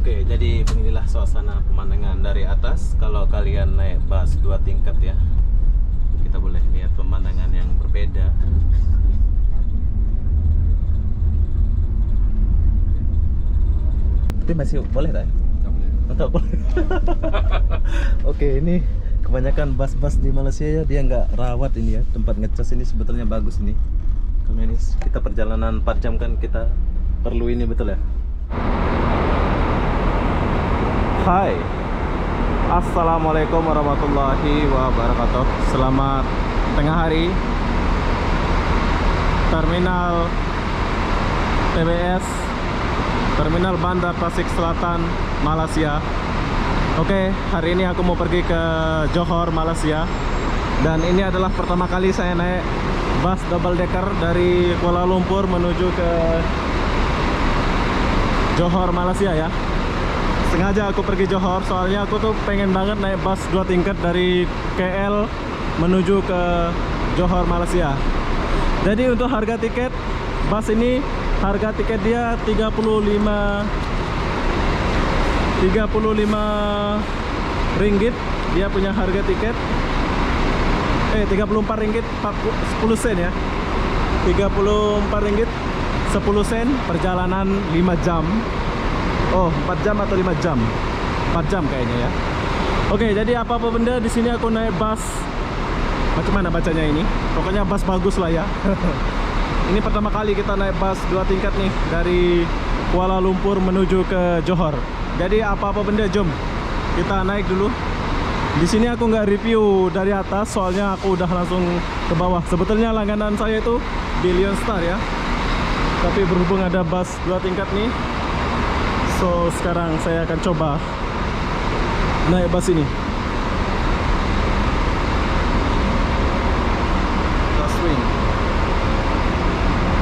Oke, jadi beginilah suasana pemandangan dari atas. Kalau kalian naik bus 2 tingkat ya, kita boleh lihat pemandangan yang berbeda. Tapi masih boleh tak? Tak boleh. Oke, ini kebanyakan bus-bus di Malaysia ya, dia nggak rawat ini ya. Tempat ngecas ini sebetulnya bagus ini. Kalau ini kita perjalanan 4 jam kan, kita perlu ini, betul ya? Hai, assalamualaikum warahmatullahi wabarakatuh. Selamat tengah hari. Terminal TBS, Terminal Bandar Tasik Selatan, Malaysia. Oke, hari ini aku mau pergi ke Johor, Malaysia. Dan ini adalah pertama kali saya naik bus double decker dari Kuala Lumpur menuju ke Johor, Malaysia ya. Sengaja aku pergi Johor, soalnya aku tuh pengen banget naik bus 2 tingkat dari KL menuju ke Johor, Malaysia. Jadi untuk harga tiket bus ini, harga tiket dia 35 ringgit. Dia punya harga tiket 34 ringgit 10 sen ya. 34 ringgit 10 sen, perjalanan 5 jam. Oh, 4 jam atau 5 jam? 4 jam kayaknya ya. Oke, jadi apa-apa benda di sini aku naik bus. Macam mana bacanya ini? Pokoknya bus bagus lah ya. Ini pertama kali kita naik bus 2 tingkat nih dari Kuala Lumpur menuju ke Johor. Jadi apa-apa benda, jom kita naik dulu. Di sini aku nggak review dari atas, soalnya aku udah langsung ke bawah. Sebetulnya langganan saya itu Billion Star ya. Tapi berhubung ada bus 2 tingkat nih, so sekarang saya akan coba naik bus ini. Bus swing.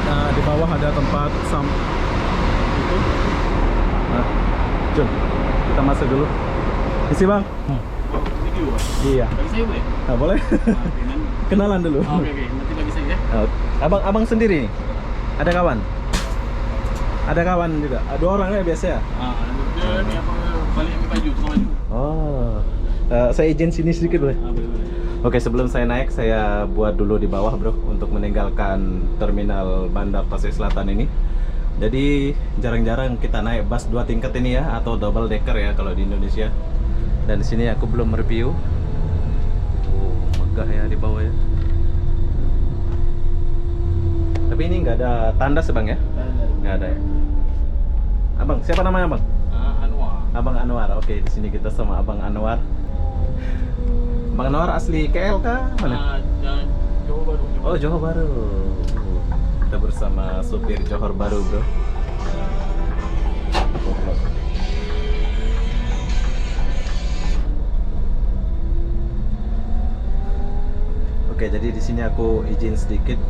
Nah, di bawah ada tempat itu. Nah, jom kita masuk dulu. Isi bang. Video. Iya. Bagi saya boleh? Nah, boleh. Kenalan dulu. Oke, nanti bagi saya ya. Abang sendiri nih? Ada kawan? Ada kawan juga? 2 orang ya biasa ya? Dia ni apa, balik ambil baju, tukang baju. Oh, saya izin sini sedikit boleh? Boleh. Oke, sebelum saya naik, saya buat dulu di bawah bro, untuk meninggalkan terminal Bandar Tasik Selatan ini. Jadi jarang-jarang kita naik bus 2 tingkat ini ya, atau double decker ya kalau di Indonesia. Dan di sini aku belum review. Oh, megah ya di bawah ya. Tapi ini nggak ada tanda sebang ya? Nggak ada ya. Abang, siapa namanya bang? Anwar. Abang Anwar. Oke, di sini kita sama Abang Anwar. Bang Anwar asli KL kah? Mana? Johor Baru. Oh, Johor Baru. Kita bersama supir Johor Baru, bro. Oke, jadi di sini aku izin sedikit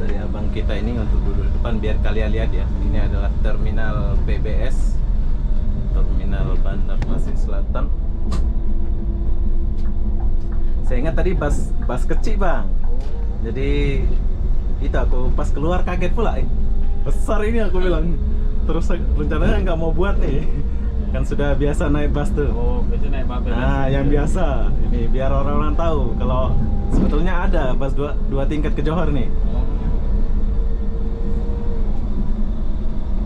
dari abang kita ini untuk duduk di depan biar kalian lihat ya. Ini adalah terminal PBS, Terminal Bandar Tasik Selatan. Saya ingat tadi bus kecil bang. Jadi itu aku pas keluar kaget pula. Besar ini aku bilang. Terus rencananya nggak mau buat nih. Kan sudah biasa naik bus tuh. Oh, biasa naik bus. Nah, yang biasa. Ini biar orang-orang tahu kalau sebetulnya ada bus 2 tingkat ke Johor nih.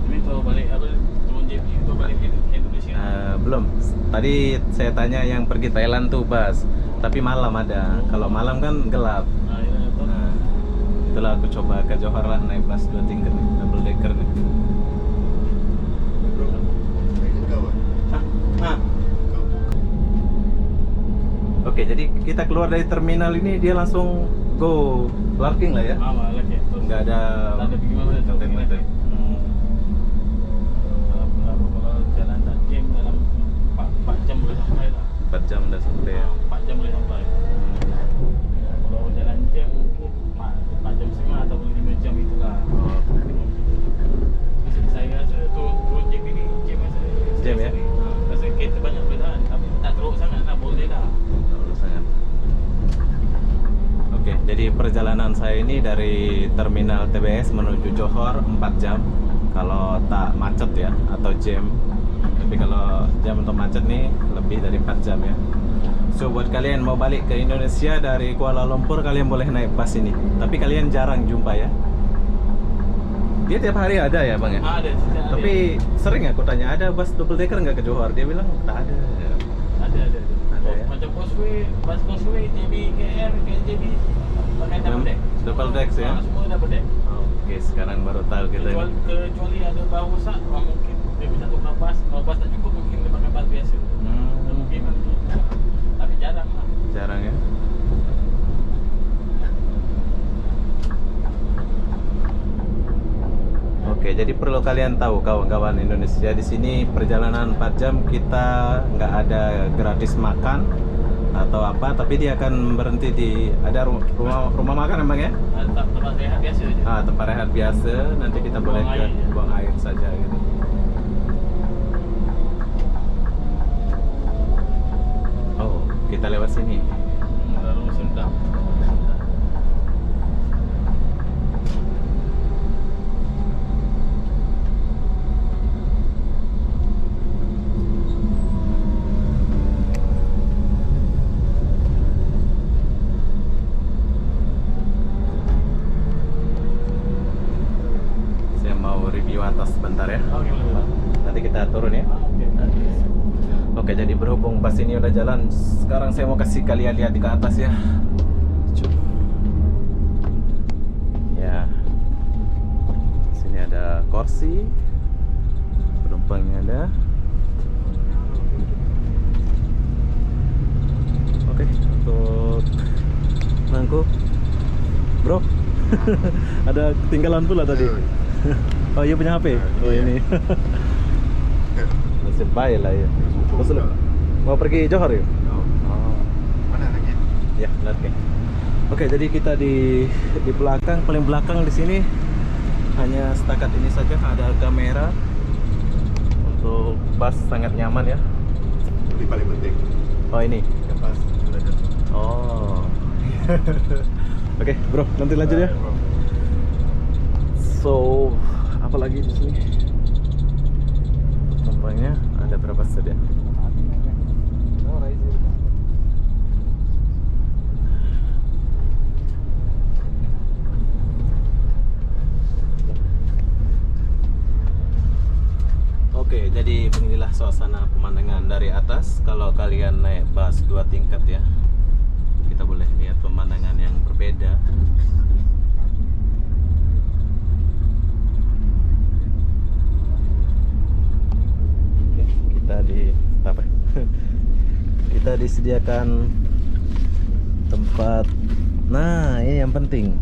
Ini kalau balik apa, turun JP itu balik ke Indonesia. Belum. Tadi saya tanya yang pergi Thailand tuh bus, tapi malam ada. Kalau malam kan gelap. Ya, betul. Nah, itulah aku coba ke Johor lah naik bus 2 tingkat nih, double decker nih. Oke, jadi kita keluar dari terminal ini dia langsung go parking lah ya. Lagi. Nggak ada. Tak ada bagaimana konten-konten. Kalau jalan tak jam dalam 4 jam boleh sampai lah. 4 jam udah sampai ya. 4 jam boleh sampai. Kalau jalan jam mungkin 4 jam setengah atau 5 jam itulah. Saya rasa turun jam ini jam Jam ya? Rasa kereta banyak perbezaan, tapi tak teruk sangat lah, boleh lah. Sangat. Oke, jadi perjalanan saya ini dari terminal TBS menuju Johor 4 jam kalau tak macet ya, atau jam. Tapi kalau jam untuk macet nih lebih dari 4 jam ya. So buat kalian mau balik ke Indonesia dari Kuala Lumpur, kalian boleh naik bus ini. Tapi kalian jarang jumpa ya. Dia tiap hari ada ya bang ya? Ada, setiap hari. Tapi sering aku tanya, ada bus double decker nggak ke Johor? Dia bilang tak ada. Ada. Ada ya? Macam Causeway, bus Causeway, JB, KL, KJB, pakai double deck. Double deck ya? Semua double deck. Oke, sekarang baru tahu kita ini. Kecuali ada bahu rusak, mungkin dia minta tukar bus. Kalau bus tak cukup, mungkin dia pakai bus biasa. Mungkin nanti. Tapi jarang lah. Jarang ya? Oke, jadi perlu kalian tahu kawan-kawan Indonesia, di sini perjalanan 4 jam kita nggak ada gratis makan atau apa, tapi dia akan berhenti di ada rumah makan emang ya? Tempat rehat biasa aja. Tempat rehat biasa, nanti kita boleh Buang air, ya. buang air saja gitu. Oh, kita lewat sini. Lalu Sunda. Saya mau review atas sebentar ya. Oke, boleh. Nanti kita turun ya. Oke, jadi berhubung bus ini udah jalan, sekarang saya mau kasih kalian lihat di ke atas ya. Cuk. Ya. Sini ada kursi. Penumpangnya ada. Oke, untuk mangkuk. Bro. Ada ketinggalan pula tadi. Oh, iya punya HP. Oh, ini. Nasib baik lah ya. Terus lu mau pergi Johor ya? Oh. Mana lagi? Ya, oke. Oke, jadi kita di belakang, paling belakang di sini hanya setakat ini saja ada kamera. Untuk bus sangat nyaman ya. Ini paling penting. Oh, ini. Yang pas sudah ada. Oh. Oke, bro, nanti lanjut ya. So, apa lagi di sini? Tampaknya ada berapa set ya? Oke, jadi beginilah suasana pemandangan dari atas. Kalau kalian naik bus 2 tingkat ya, kita boleh lihat pemandangan yang berbeda. Oke, kita disediakan tempat. Nah, ini yang penting.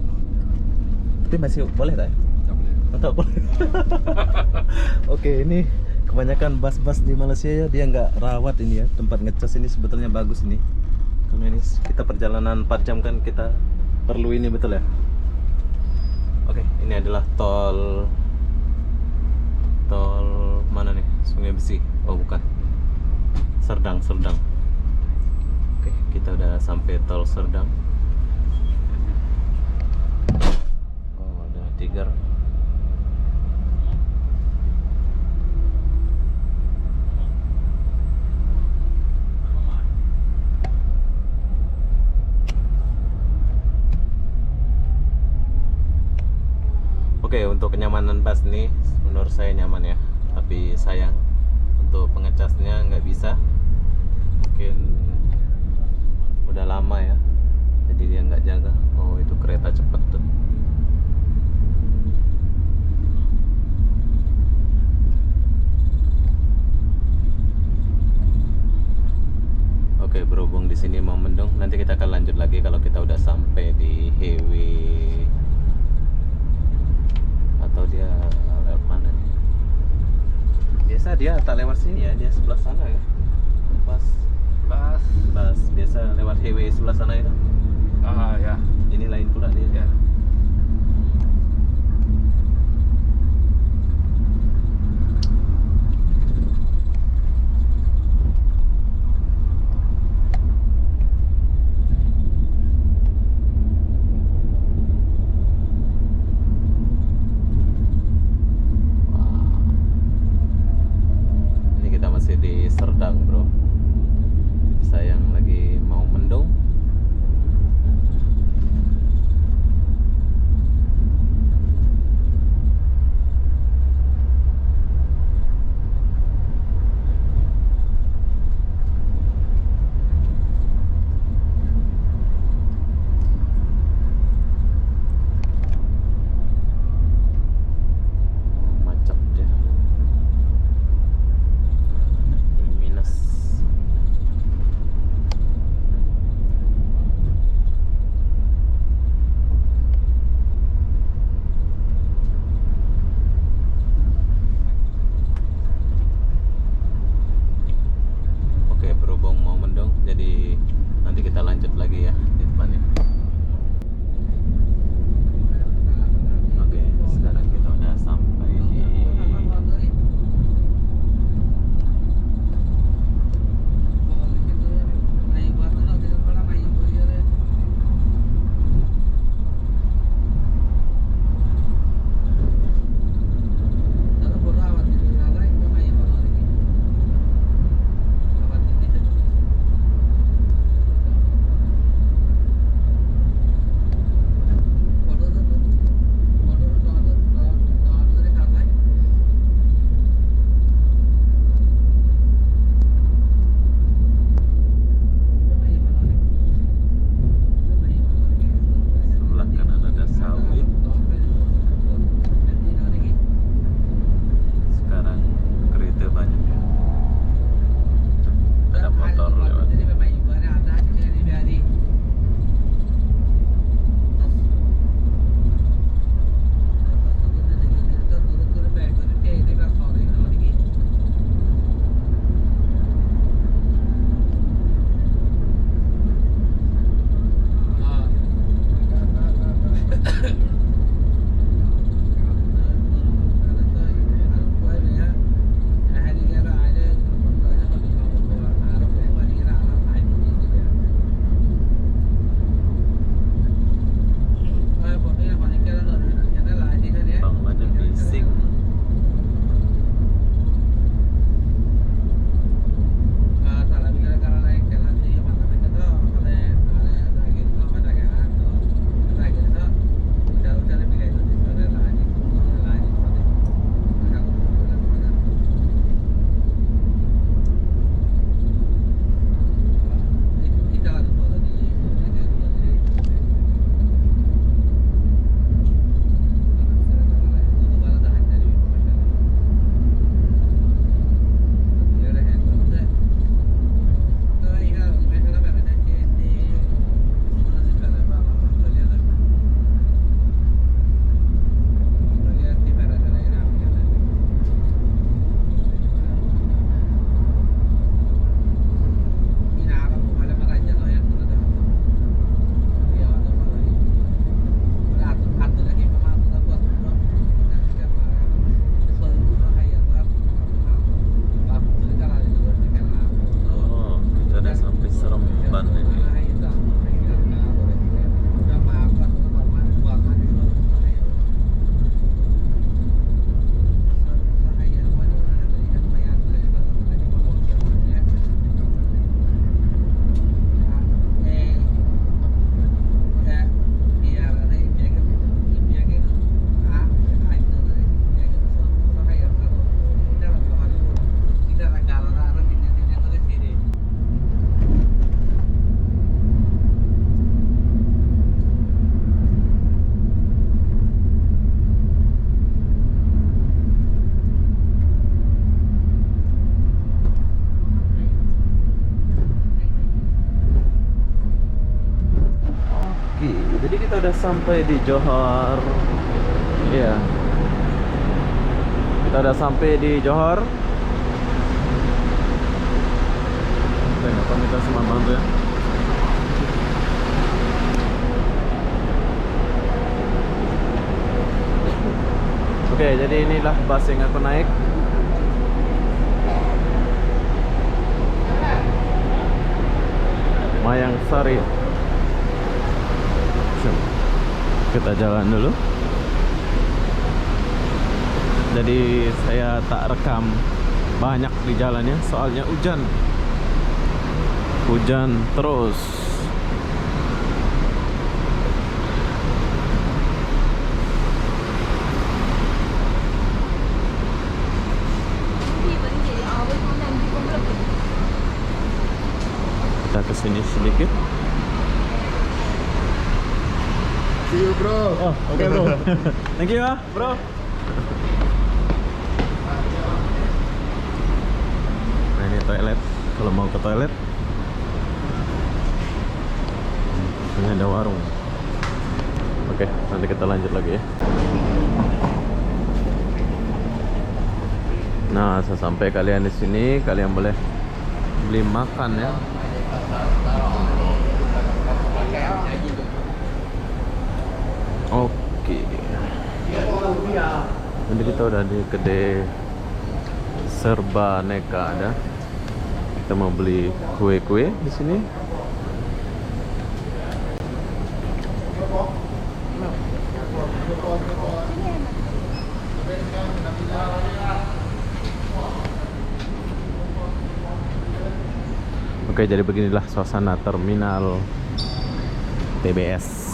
Tapi masih boleh tak? Tak boleh. Oke, ini kebanyakan bus-bus di Malaysia ya, dia nggak rawat ini ya. Tempat ngecas ini sebetulnya bagus ini. Karena ini kita perjalanan 4 jam kan, kita perlu ini betul ya. Oke, ini adalah tol mana nih? Sungai Besi. Oh, bukan. Serdang. Oke, kita udah sampai tol Serdang. Oh, ada Tiger. Oke, untuk kenyamanan bus nih menurut saya nyaman ya, tapi sayang untuk pengecasnya nggak bisa. Mungkin udah lama ya, jadi dia nggak jaga. Oh, itu kereta cepat tuh. Oke, berhubung di sini mau mendung, nanti kita akan lanjut lagi kalau kita udah sampai di Hewi. Atau dia lewat mana nih? Biasa dia tak lewat sini ya, dia sebelah sana ya. Bus biasa lewat highway sebelah sana itu. Ya. Ini lain pula dia. Ya. Serdang bro. Saya yang lagi mau mendung. Macet dia. Ini minus. Oke, berhubung mau mendung, jadi nanti kita lanjut lagi ya di depannya. Oke, sekarang kita udah sampai di sebelah kanan ada sawit. Sekarang kereta banyak ya. Ada motor lewat. Bang ada bising. Oh, kita udah sampai Seremban ini. Oke, jadi kita udah sampai di Johor. Iya. Kita udah sampai di Johor. Tengok kita semua bantu ya. Oke, jadi inilah bus yang aku naik. Mayang Sari. Kita jalan dulu. Jadi saya tak rekam banyak di jalannya, soalnya hujan terus. Kita kesini sedikit. See you bro. Oh, oke bro. Thank you ya, bro. Nah, ini toilet. Kalau mau ke toilet, ini ada warung. Oke, nanti kita lanjut lagi ya. Nah, sesampai kalian di sini, kalian boleh beli makan ya. Oke. Nanti kita udah di kedai Serba Neka ada. Kita mau beli kue-kue di sini. Oke, jadi beginilah suasana terminal TBS.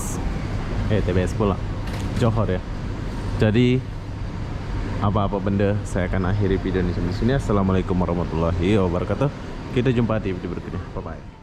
TBS pula Johor ya. Jadi apa-apa benda saya akan akhiri video ini sampai sini. Assalamualaikum warahmatullahi wabarakatuh. Kita jumpa di video berikutnya. Bye bye.